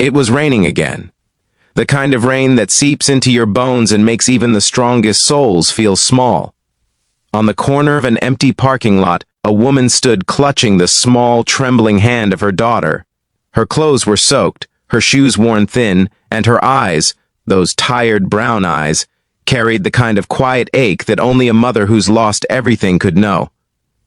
It was raining again. The kind of rain that seeps into your bones and makes even the strongest souls feel small. On the corner of an empty parking lot, a woman stood clutching the small, trembling hand of her daughter. Her clothes were soaked, her shoes worn thin, and her eyes, those tired brown eyes, carried the kind of quiet ache that only a mother who's lost everything could know.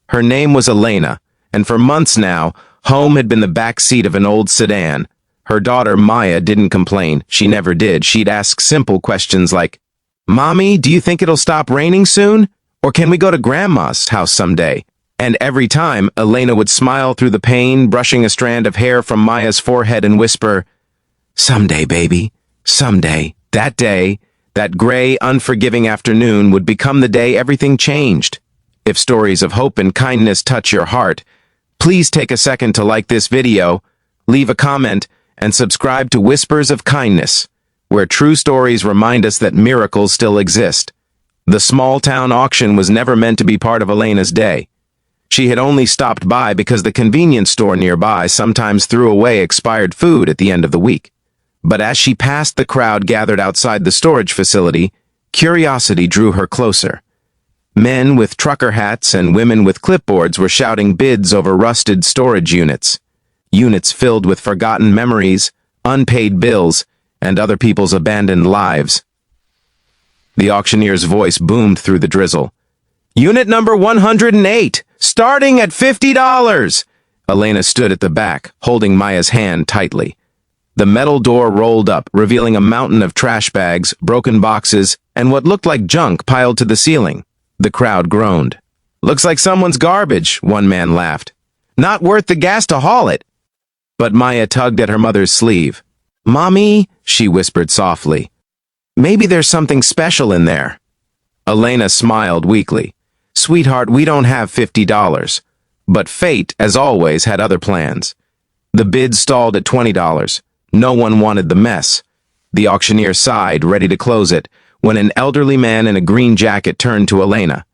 Her name was Elena, and for months now, home had been the back seat of an old sedan. Her daughter, Maya, didn't complain. She never did. She'd ask simple questions like, "Mommy, do you think it'll stop raining soon? Or can we go to Grandma's house someday?" And every time, Elena would smile through the pain, brushing a strand of hair from Maya's forehead and whisper, "Someday, baby, someday." That day, that gray, unforgiving afternoon would become the day everything changed. If stories of hope and kindness touch your heart, please take a second to like this video, leave a comment, and subscribe to Whispers of Kindness, where true stories remind us that miracles still exist. The small-town auction was never meant to be part of Elena's day. She had only stopped by because the convenience store nearby sometimes threw away expired food at the end of the week. But as she passed the crowd gathered outside the storage facility, curiosity drew her closer. Men with trucker hats and women with clipboards were shouting bids over rusted storage units. Units filled with forgotten memories, unpaid bills, and other people's abandoned lives. The auctioneer's voice boomed through the drizzle. "Unit number 108, starting at $50. Elena stood at the back, holding Maya's hand tightly. The metal door rolled up, revealing a mountain of trash bags, broken boxes, and what looked like junk piled to the ceiling. The crowd groaned. "Looks like someone's garbage," one man laughed. "Not worth the gas to haul it." But Maya tugged at her mother's sleeve. "Mommy," she whispered softly, "maybe there's something special in there." Elena smiled weakly. "Sweetheart, we don't have $50. But fate, as always, had other plans. The bid stalled at $20. No one wanted the mess. The auctioneer sighed, ready to close it, when an elderly man in a green jacket turned to Elena.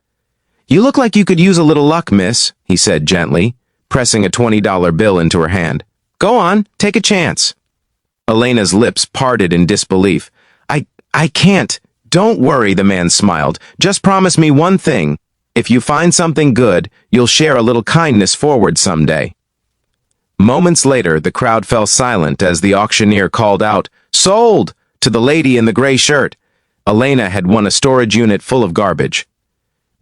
"You look like you could use a little luck, miss," he said gently, pressing a $20 bill into her hand. "Go on, take a chance." Elena's lips parted in disbelief. I can't." "Don't worry," the man smiled. "Just promise me one thing. If you find something good, you'll share a little kindness forward someday." Moments later, the crowd fell silent as the auctioneer called out, "Sold!" to the lady in the gray shirt. Elena had won a storage unit full of garbage.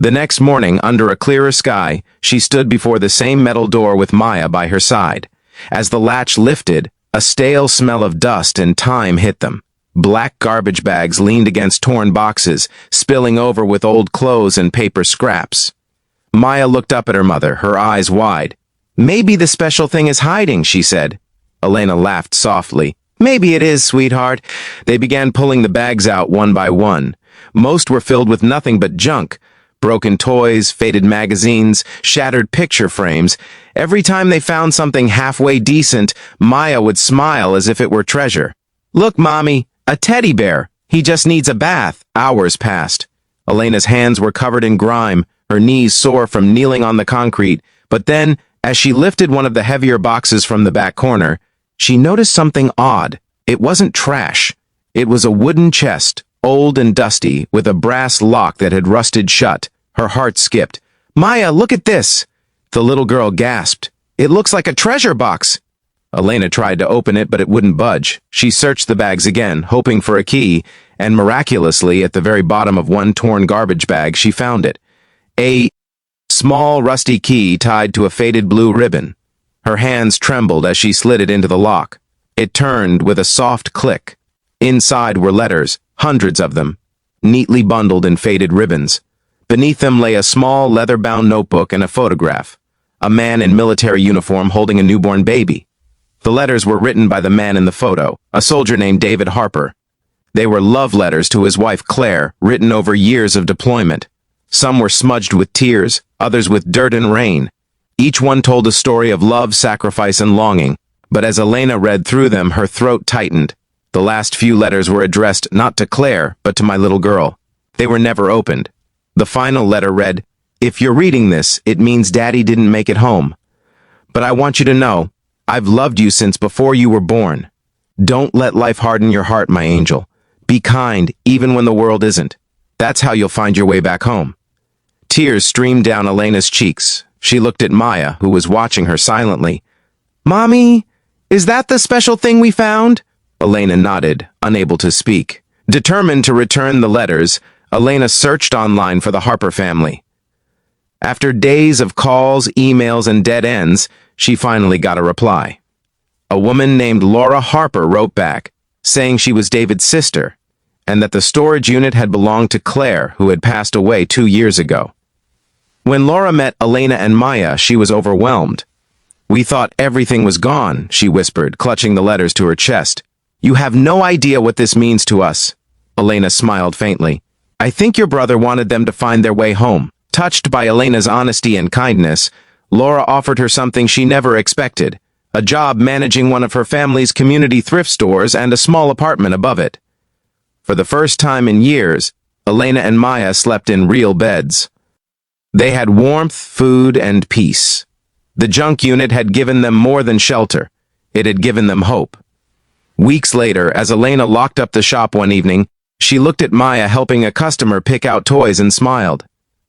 The next morning, under a clearer sky, she stood before the same metal door with Maya by her side. As the latch lifted, a stale smell of dust and time hit them. Black garbage bags leaned against torn boxes, spilling over with old clothes and paper scraps. Maya looked up at her mother, her eyes wide. "Maybe the special thing is hiding," she said. Elena laughed softly. "Maybe it is, sweetheart." They began pulling the bags out one by one. Most were filled with nothing but junk. Broken toys, faded magazines, shattered picture frames. Every time they found something halfway decent, Maya would smile as if it were treasure. "Look, Mommy, a teddy bear. He just needs a bath." Hours passed. Elena's hands were covered in grime, her knees sore from kneeling on the concrete. But then, as she lifted one of the heavier boxes from the back corner, she noticed something odd. It wasn't trash. It was a wooden chest, old and dusty, with a brass lock that had rusted shut. Her heart skipped. "Maya, look at this!" The little girl gasped. "It looks like a treasure box." Elena tried to open it, but it wouldn't budge. She searched the bags again, hoping for a key, and miraculously, at the very bottom of one torn garbage bag, she found it. A small, rusty key tied to a faded blue ribbon. Her hands trembled as she slid it into the lock. It turned with a soft click. Inside were letters, hundreds of them, neatly bundled in faded ribbons. Beneath them lay a small, leather-bound notebook and a photograph. A man in military uniform holding a newborn baby. The letters were written by the man in the photo, a soldier named David Harper. They were love letters to his wife Claire, written over years of deployment. Some were smudged with tears, others with dirt and rain. Each one told a story of love, sacrifice, and longing. But as Elena read through them, her throat tightened. The last few letters were addressed not to Claire, but to my little girl. They were never opened. The final letter read, "If you're reading this, it means Daddy didn't make it home. But I want you to know, I've loved you since before you were born. Don't let life harden your heart, my angel. Be kind, even when the world isn't. That's how you'll find your way back home. Tears streamed down Elena's cheeks. She looked at Maya, who was watching her silently. Mommy, is that the special thing we found? Elena nodded, unable to speak. Determined to return the letters, Elena searched online for the Harper family. After days of calls, emails, and dead ends, she finally got a reply. A woman named Laura Harper wrote back, saying she was David's sister, and that the storage unit had belonged to Claire, who had passed away 2 years ago. When Laura met Elena and Maya, she was overwhelmed. We thought everything was gone, she whispered, clutching the letters to her chest. You have no idea what this means to us. Elena smiled faintly. I think your brother wanted them to find their way home. Touched by Elena's honesty and kindness, Laura offered her something she never expected, a job managing one of her family's community thrift stores and a small apartment above it. For the first time in years, Elena and Maya slept in real beds. They had warmth, food, and peace. The junk unit had given them more than shelter. It had given them hope. Weeks later, as Elena locked up the shop one evening, she looked at Maya helping a customer pick out toys and smiled.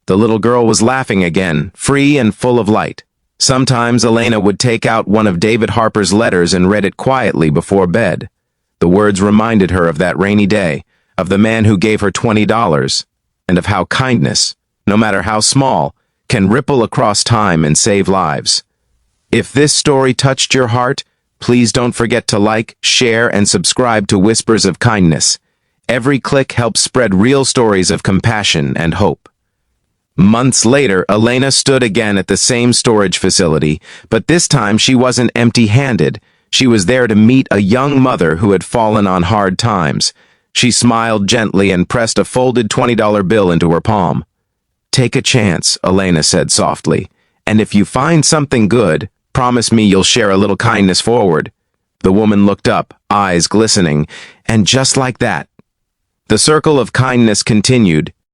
The little girl was laughing again, free and full of light. Sometimes Elena would take out one of David Harper's letters and read it quietly before bed. The words reminded her of that rainy day, of the man who gave her $20, and of how kindness, no matter how small, can ripple across time and save lives. If this story touched your heart, please don't forget to like, share, and subscribe to Whispers of Kindness. Every click helps spread real stories of compassion and hope. Months later, Elena stood again at the same storage facility, but this time she wasn't empty-handed. She was there to meet a young mother who had fallen on hard times. She smiled gently and pressed a folded $20 bill into her palm. Take a chance, Elena said softly, and if you find something good, promise me you'll share a little kindness forward. The woman looked up, eyes glistening, and just like that, the circle of kindness continued,